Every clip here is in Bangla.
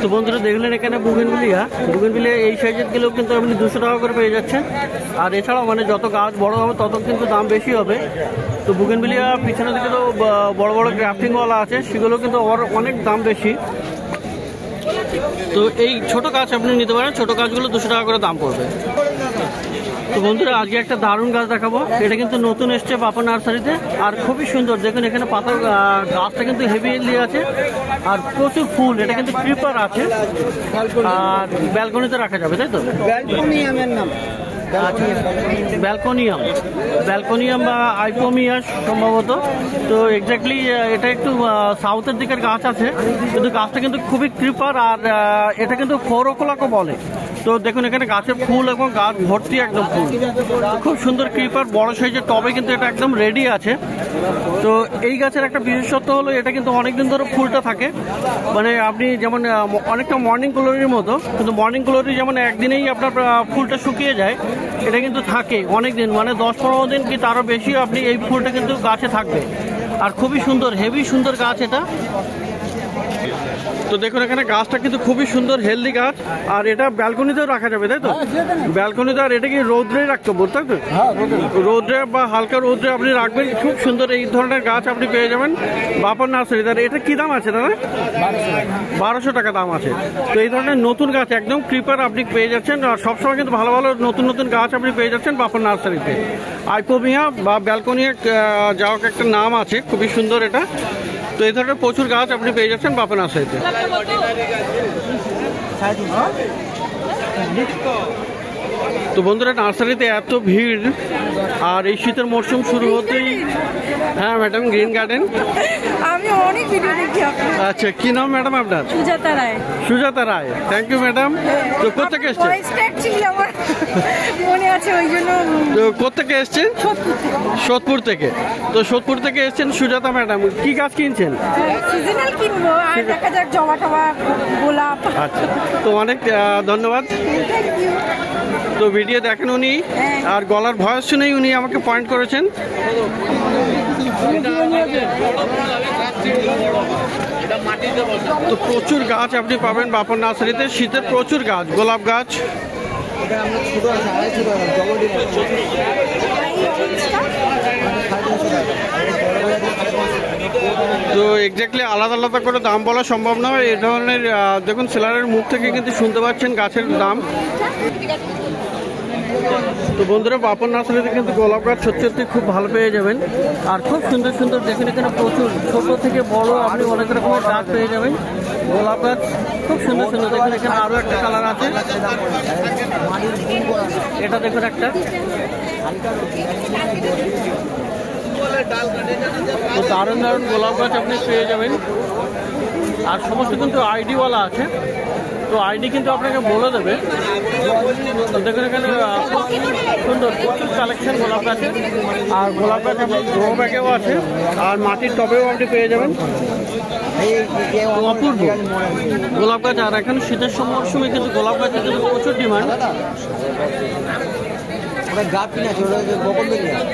তো বন্ধুরা দেখলেন এখানে বুগেনভিলিয়া এই সাইজের গুলো কিন্তু আপনি 200 টাকা করে পেয়ে যাচ্ছেন। আর এছাড়াও মানে যত গাছ বড় হবে তত কিন্তু দাম বেশি হবে। তো বুগেনভিলিয়া পিছনে দিকে তো বড় বড় গ্রাফটিং ওয়ালা আছে, সেগুলো কিন্তু অনেক দাম বেশি। তো এই ছোট গাছ আপনি নিতে পারেন, ছোট গাছগুলো 200 টাকা করে দাম পড়বে। তো বন্ধুরা আজকে একটা দারুণ গাছ দেখাবো, এটা কিন্তু নতুন এসছে বাপন নার্সারিতে আর খুবই সুন্দর। দেখুন এখানে পাতার গাছটা কিন্তু হেভি আছে আর প্রচুর ফুল। এটা কিন্তু ক্রিপার আছে আর ব্যালকনিতে রাখা যাবে, তাই তো? ব্যালকনিয়ামের নাম ব্যালকনিয়াম বা আইপোমিয়াস সম্ভবত। তো এক্স্যাক্টলি এটা একটু সাউথের দিকের গাছ আছে, কিন্তু গাছটা কিন্তু খুবই ক্রিপার আর এটা কিন্তু ফোরোকোলাকও বলে। তো দেখুন এখানে গাছের ফুল এবং গাছ ভর্তি একদম ফুল, খুব সুন্দর ক্রিপার, বড় সাইজের টবে কিন্তু এটা একদম রেডি আছে। তো এই গাছের একটা বিশেষত্ব হলো এটা কিন্তু অনেকদিন ধরে ফুলটা থাকে, মানে আপনি যেমন অনেকটা মর্নিং গ্লোরির মতো, কিন্তু মর্নিং গ্লোরি যেমন একদিনেই আপনার ফুলটা শুকিয়ে যায়, এটা কিন্তু থাকে অনেক দিন, মানে 10-15 দিন কি তারও বেশি আপনি এই ফুলটা কিন্তু গাছে থাকবে। আর খুবই সুন্দর, হেভি সুন্দর গাছ এটা। তো দেখুন এখানে গাছটা কিন্তু খুবই সুন্দর, হেলদি গাছ। আর এটা ব্যালকনিতেও রাখা যাবে, তাই তো? ব্যালকনিতে। আর এটা কি রোদ্রে রাখতে বলতে হবে? রোদ্রে বা হালকা রোদ্রে আপনি রাখবেন, খুব সুন্দর এই ধরনের গাছ আপনি পেয়ে যাবেন বাপন নার্সারি। তার এটা কি দাম আছে দাদা? 1200 টাকা দাম আছে। তো এই ধরনের নতুন গাছ একদম ক্রিপার আপনি পেয়ে যাচ্ছেন। আর সবসময় কিন্তু ভালো ভালো নতুন গাছ আপনি পেয়ে যাচ্ছেন বাপন নার্সারিতে। আইপোমিয়া বা ব্যালকনিয়া যাও একটা নাম আছে, খুবই সুন্দর এটা। তো এই ধরনের প্রচুর গাছ আপনি পেয়ে যাচ্ছেন বাপন নার্সারিতে। তো বন্ধুরা নার্সারিতে এত ভিড়, আর এই শীতের মরশুম শুরু হতেই। হ্যাঁ ম্যাডাম, গ্রিন গার্ডেন আমি অনেক ভিডিও দেখি আপনার। আচ্ছা, কি নাম ম্যাডাম আপনার? সুজাতা রায়। সুজাতা রায়, থ্যাংক ইউ ম্যাডাম। তো কোথেকে এসছেন? আমার মনে আছে, ওই জন্য। তো কোথেকে এসছেন? সোদপুর থেকে। তো সোদপুর থেকে এসছেন সুজাতা ম্যাডাম, কি গাছ কিনছেন? সিজনাল কিনবো, আর দেখা যাক জবা টবা, গোলাপ। আচ্ছা, তো অনেক ধন্যবাদ। তো ভিডিও দেখেন উনি, আর গলার ভয়েস শুনেই উনি আমাকে পয়েন্ট করেছেন। তো প্রচুর গাছ আপনি পাবেন বাপন নার্সারিতে, শীতের প্রচুর গাছ, গোলাপ গাছ। তো এক্স্যাক্টলি আলাদা আলাদা করে দাম বলা সম্ভব নয়। এই ধরনের দেখুন সেলারের মুখ থেকে কিন্তু শুনতে পাচ্ছেন গাছের দাম। তো বন্ধুরা বাপন নার্সারিতে কিন্তু গোলাপ গাছ সত্যি খুব ভালো পেয়ে যাবেন। আর খুব সুন্দর সুন্দর দেখুন এখানে প্রচুর ছোট থেকে বড় আপনি অনেক রকমের গাছ পেয়ে যাবেন। গোলাপ গাছ খুব সুন্দর সুন্দর। দেখুন এখানে আরো একটা কালার আছে, এটা দেখুন একটা। তো দারুণ দারুণ গোলাপ গাছ আপনি পেয়ে যাবেন। আর সমস্ত কিন্তু আইডিওয়ালা আছে, তো আইডি কিন্তু আপনাকে বলে দেবে। দেখুন এখানে সুন্দর প্রচুর কালেকশন গোলাপ গাছের। আর গোলাপ গাছ আপনি গ্রো ব্যাগেও আছে, আর মাটির টবেও আপনি পেয়ে যাবেন। অপূর্ব গোলাপ গাছ। আর এখন শীতের মরশুমে কিন্তু গোলাপ গাছের কিন্তু প্রচুর ডিমান্ড।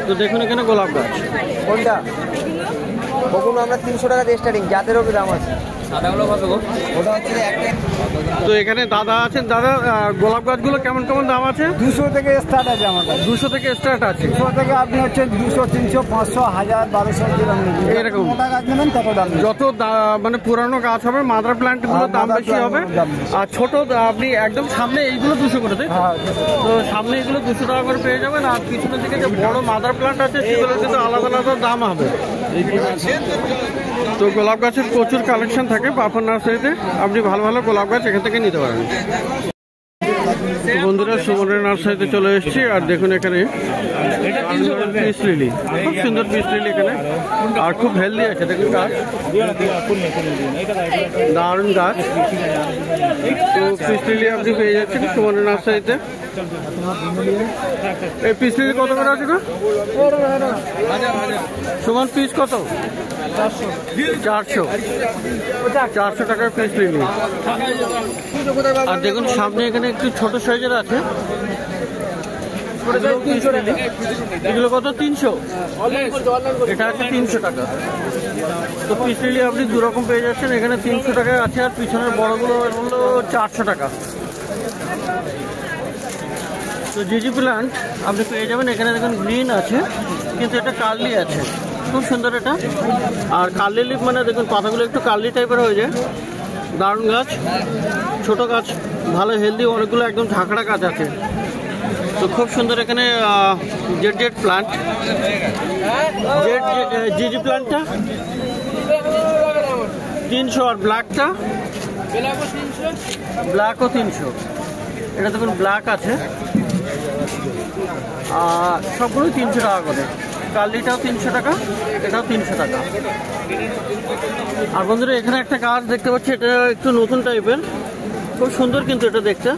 তো দেখুন এখানে গোলাপ গাছ কোনটা? বকুন আমরা 300 টাকা দিয়ে স্টার্টিং, জাতেরও দাম আছে। তো এখানে দাদা আছেন। দাদা, গোলাপ গাছগুলো কেমন কেমন দাম আছে? 200 থেকে স্টার্ট আছে আমার কাছে। 200 থেকে স্টার্ট আছে। 200 থেকে আপনি হচ্ছে 200, 300, 500, 1000, 1200 এরকম। মোটা গাছ নেবেন তত দাম। যত মানে পুরানো গাছ হবে মাদার প্ল্যান্ট গুলো দাম বেশি হবে। আর ছোট আপনি একদম সামনে এইগুলো 200 করে, তাই তো? সামনে এগুলো 200 টাকা করে পেয়ে যাবেন। আর পিছনের দিকে যে বড় মাদার প্ল্যান্ট আছে সেগুলো কিন্তু আলাদা আলাদা দাম হবে। তো গোলাপ গাছের প্রচুর কালেকশন থাকে বাপন নার্সারিতে, আপনি ভালো ভালো গোলাপ গাছ এখান থেকে নিতে পারেন। বন্ধুরা সুমনের নার্সারিতে চলে এসেছি। আর দেখুন এখানে পিস লিলি, খুব সুন্দর পিস লিলি এখানে, আর খুব হেলদি আছে। দেখুন গাছ, দারুণ গাছ। তো পিস লিলি আপনি পেয়ে যাচ্ছেন সুমনের নার্সারিতে। এই পিস লিলি কত করে আছে গো সুমন? পিস কত? 400 টাকার পিস লিলি। আর দেখুন সামনে এখানে একটু ছোট সাইজের আছে, এগুলো কত? 300। এটা আছে 300 টাকা। তো পিস লিলি আপনি দু রকম পেয়ে যাচ্ছেন, এখানে 300 টাকায় আছে আর পিছনের বড়গুলো হলো 400 টাকা। তো জিজি প্ল্যান্ট আপনি পেয়ে যাবেন, এখানে দেখুন গ্রিন আছে কিন্তু এটা কার্লি আছে, খুব সুন্দর এটা। আর কার্লি লিফ মানে দেখুন পাতাগুলো একটু কার্লি টাইপের হয়ে যায়, দারুণ গাছ, ছোট গাছ, ভালো হেলদি, অনেকগুলো একদম ঝাঁকড়া গাছ আছে। তো খুব সুন্দর এখানে জেড প্লান্ট, জিজি প্লান্টটা 300 আর ব্ল্যাকটা ব্ল্যাকও 300। এটা দেখুন ব্ল্যাক আছে, সবগুলোই 300 টাকা করে। কার্লিটাও 300 টাকা, এটাও 300 টাকা। আর বন্ধুরা এখানে একটা গাছ দেখতে পাচ্ছি, এটা একটু নতুন টাইপের, খুব সুন্দর কিন্তু এটা দেখতে।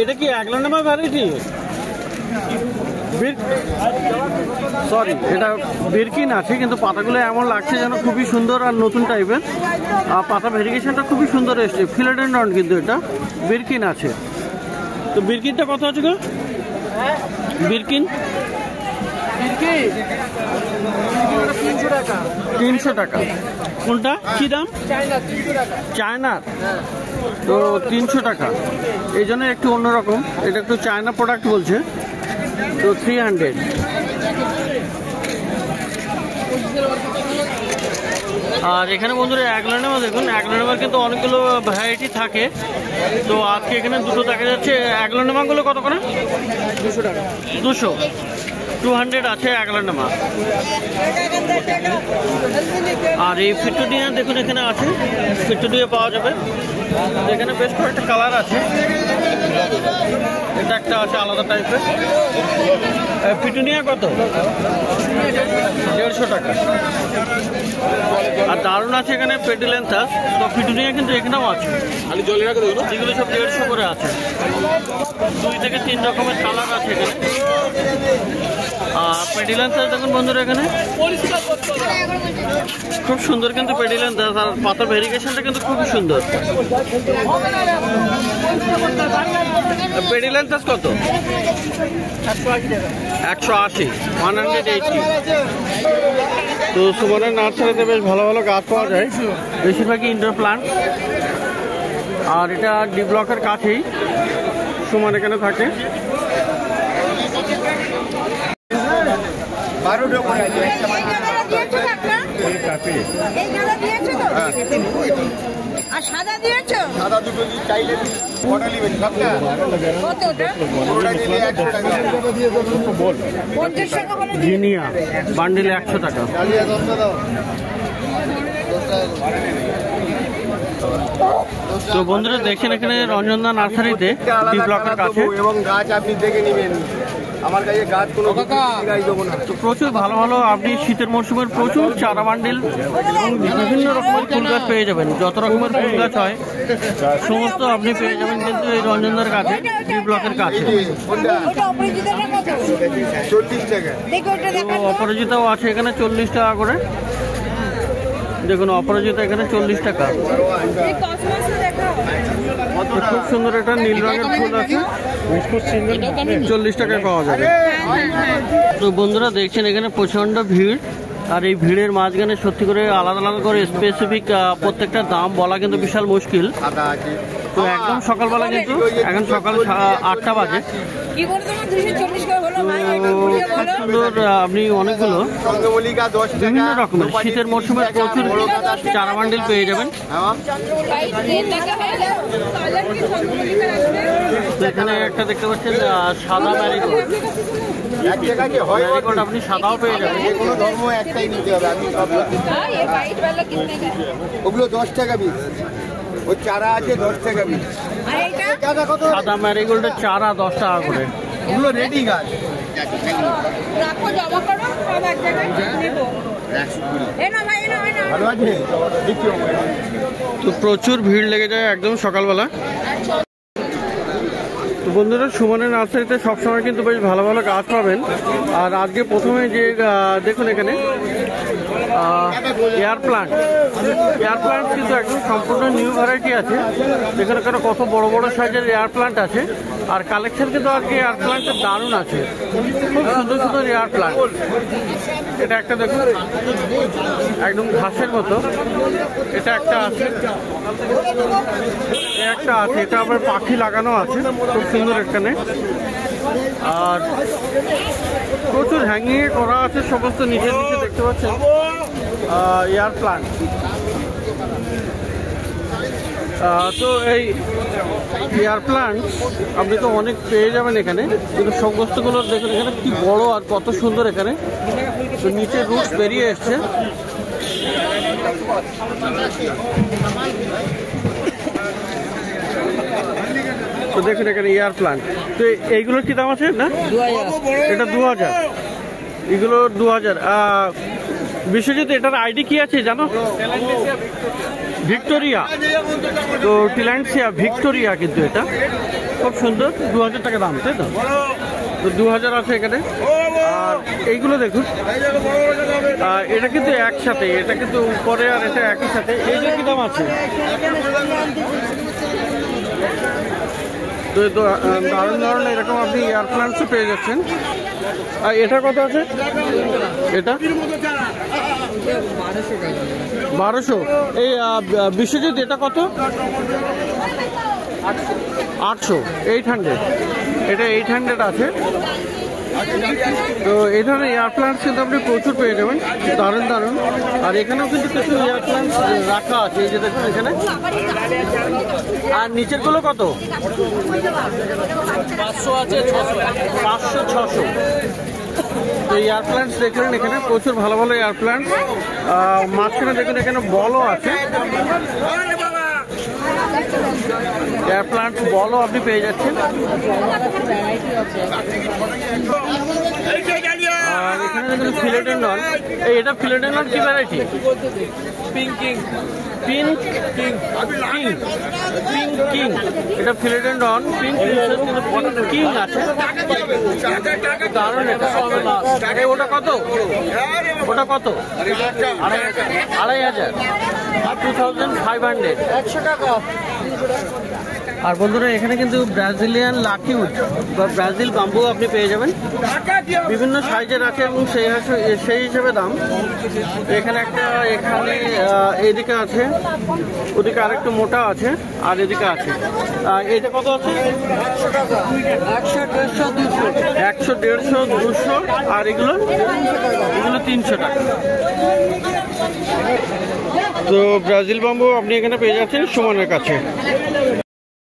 এটা কি অ্যাগ্লোনেমা ভ্যারাইটি? সরি, এটা বিরকিন আছে কিন্তু পাতাগুলো এমন লাগছে যেন খুবই সুন্দর আর নতুন টাইপের। পাতা ভেরিগেশনটা খুবই সুন্দর এসছে, ফিলোডেন্ড্রন কিন্তু এটা বিরকিন আছে। তো বিরকিনটা কত আছে গো? বিরকিন 300 টাকা। কোনটা কি দাম? চায়নার। তো 300 টাকা, এই জন্য একটু অন্যরকম, এটা একটু চায়না প্রোডাক্ট বলছে। তো 300। আর এখানে বন্ধুরা অ্যাগ্লোনেমা দেখুন, অ্যাগ্লোনেমার কিন্তু অনেকগুলো ভ্যারাইটি থাকে। তো আজকে এখানে দুটো দেখা যাচ্ছে। অ্যাগ্লোনেমাগুলো কত করে? 200 টাকা। 200 আছে অ্যাগ্লোনেমা। আর এই ফিটুনিয়া দেখুন এখানে আছে, ফিটুনিয়া পাওয়া যাবে। এখানে বেশ কয়েকটা কালার আছে, এটা একটা আছে আলাদা টাইপের। ফিটুনিয়া কত? 150 টাকা। আর দারুণ আছে এখানে পেডিলেন্থাস। তো ফিটুনিয়া কিন্তু এখানেও আছে, যেগুলো সব 150 করে আছে। 2 থেকে 3 রকমের কালার আছে এখানে। আর পেডিলেন্থাস দেখুন বন্ধুরা এখানে খুব সুন্দর কিন্তু পেডিলেন্থাস, আর পাতা ভেরিগেশনটা কিন্তু খুব সুন্দর। পেডিলেন্থাস কত? 180, 180। তো সুমনের নার্সারিতে বেশ ভালো ভালো গাছ পাওয়া যায়, বেশিরভাগই ইনডোর প্লান্ট। আর এটা ডি ব্লকের কাছেই সুমন এখানে থাকে। আর সাদা দিয়েছো? সাদা দুটো চাইলে অর্ডার নেবেন সবটা কত ওটা? ওটা দিলে 100 টাকা বল 50 টাকা বলে দিন। জিনিয়া বান্ডিলে 100 টাকা। ডালিয়া 10টা দাও। তো বন্ধুরা দেখছেন এখানে রঞ্জনদা নার্সারিতে ডি ব্লকের কাছে, এবং গাছ আপনি দেখে নেবেন। আমার কাছে গাছ কোনো গাছ দেবো না। তো প্রচুর ভালো ভালো আপনি শীতের মরশুমের প্রচুর চারা বান্ডিল এবং বিভিন্ন রকমের ফুল গাছ পেয়ে যাবেন। যত রকমের ফুল গাছ হয় সমস্ত আপনি পেয়ে যাবেন কিন্তু এই রঞ্জনদার কাছে, ডি ব্লকের কাছে। কোনটা? ওটা অপরিচিতটা কত? 40 টাকা। দেখো ওটা তো দেখান। অপরাজিতাও আছে এখানে 40 টাকা করে। দেখুন অপরাজিতা এখানে 40 টাকা। এই কসমসটা দেখাও। তো খুব সুন্দর একটা নীল রঙের ফুল আছে, 40 টাকায় পাওয়া যাবে। তো বন্ধুরা দেখছেন এখানে প্রচন্ড ভিড়, আর এই ভিড়ের মাঝখানে সত্যি করে আলাদা আলাদা করে স্পেসিফিক প্রত্যেকটা দাম বলা কিন্তু বিশাল মুশকিল। সাদা আছে। তো একদম সকালবেলা কিন্তু এখন সকাল 8টা বাজে। কি করে তোমার 240 করে হলো ভাই? এটা তো ঘুরিয়ে খুব বলো। সুন্দর আপনি অনেকগুলো চন্দ্রমল্লিকা 10 টাকা। বিভিন্ন রকমের শীতের মরশুমের প্রচুর চারা বান্ডিল পেয়ে যাবেন। হ্যাঁ ভাই 3 টাকা হয়ে গেল। কালার কি চন্দ্রমল্লিকা রাখবে? তো এখানে একটা দেখতে পাচ্ছেন সাদা ম্যারিগোল্ড। 1 টাকা কি হয়? ম্যারিগোল্ড আপনি সাদাও পেয়ে যাবেন। যে কোনো ধর্ম একটাই নিতে হবে। আমি সব हां ये वाइट वाला कितने का? ওগুলো 10 টাকা পিস। ওই চারা আছে 10 টাকা পিস। আর এইটা? টাকা কত? সাদা ম্যারিগোল্ডের চারা 10 টাকা করে। ওগুলো রেডি গাছ। রাখো জমা করো সব এক জায়গায় নেব। এই না ভাই এই না ভালো আছে? দেখি তো প্রচুর ভিড় লেগে যায় একদম সকালবেলা। তো বন্ধুরা সুমনের নার্সারিতে সবসময় কিন্তু বেশ ভালো ভালো গাছ পাবেন। আর আজকে প্রথমে যে দেখুন এখানে এয়ার প্লান্ট কিন্তু একদম সম্পূর্ণ নিউ ভ্যারাইটি আছে। এখানে কত বড় বড় সাইজের এয়ার প্লান্ট আছে। আর কালেকশন কিন্তু আজকে এয়ার প্লান্টের দারুণ আছে, খুব সুন্দর সুন্দর এয়ার প্লান্ট। এটা একটা দেখুন একদম ঘাসের মতো, এটা একটা আছে, একটা আছে, এটা আবার পাখি লাগানো আছে, খুব সুন্দর এখানে। আর প্রচুর হ্যাঙ্গিং করা আছে সমস্ত, নিচে নিচে দেখতে পাচ্ছেন এয়ার প্লান্ট। তো এই এয়ার প্লান্ট আপনি তো অনেক পেয়ে যাবেন এখানে, কিন্তু সমস্তগুলো দেখুন এখানে কি বড় আর কত সুন্দর এখানে। তো নিচে রুটস বেরিয়ে এসছে। তো দেখুন এখানে এয়ার প্লান্ট। তো এইগুলোর কি দাম আছে না? এটা 2000, এগুলো 2000। বিশ্বজিৎ এটার আইডি কি আছে জানো? ভিক্টোরিয়া। তো টিল্যান্ডসিয়া ভিক্টোরিয়া, কিন্তু এটা খুব সুন্দর, 2000 টাকা দাম, তাই তো? তো 2000 আছে এখানে। আর এইগুলো দেখুন, এটা কিন্তু একসাথে, এটা কিন্তু উপরে আর এটা একই সাথে। এইগুলো কি দাম আছে? তো দারুণ দারুণ এরকম আপনি এয়ার প্লান্টসও পেয়ে যাচ্ছেন। আর এটা কত আছে? এটা 1200। এই বিশ্বজিৎ এটা কত? 800, 800। এটা 800 আছে। তো এই ধরনের এয়ার প্লান্টস কিন্তু আপনি প্রচুর পেয়ে যাবেন, দারুণ দারুণ। আর এখানেও কিন্তু কিছু এয়ার প্লান্টস রাখা আছে, এই যে দেখুন এখানে। আর নিচের গুলো কত? 500 আছে, 500, 600। তো এয়ার প্লান্টস দেখলেন এখানে প্রচুর ভালো ভালো এয়ার প্লান্টস। মাঝখানে দেখুন এখানে বলও আছে, এয়ার প্লান্ট বলও আপনি পেয়ে যাচ্ছেন। আর এখানে দেখুন ফিলোডেন্ড্রন। এটা ফিলোডেন্ড্রন কি variety? Pink king, pink king, pink pink king. এটা ফিলোডেন্ড্রন পিঙ্ক কিং আছে, দারুণ। এটা ওটা কত? ওটা কত? 2500, 2500, 100 টাকা। আর বন্ধুরা এখানে কিন্তু ব্রাজিলিয়ান লাকিউড বা ব্রাজিল বাম্বু আপনি পেয়ে যাবেন, বিভিন্ন সাইজের আছে এবং সেই হিসেবে দাম। এখানে একটা, এখানে এইদিকে আছে, ওদিকে আরেকটু মোটা আছে, আর এদিকে আছে। এটা কত আছে? 100, 150, 200। আর এগুলো 300 টাকা। তো ব্রাজিল বাম্বু আপনি এখানে পেয়ে যাচ্ছেন সুমনের কাছে।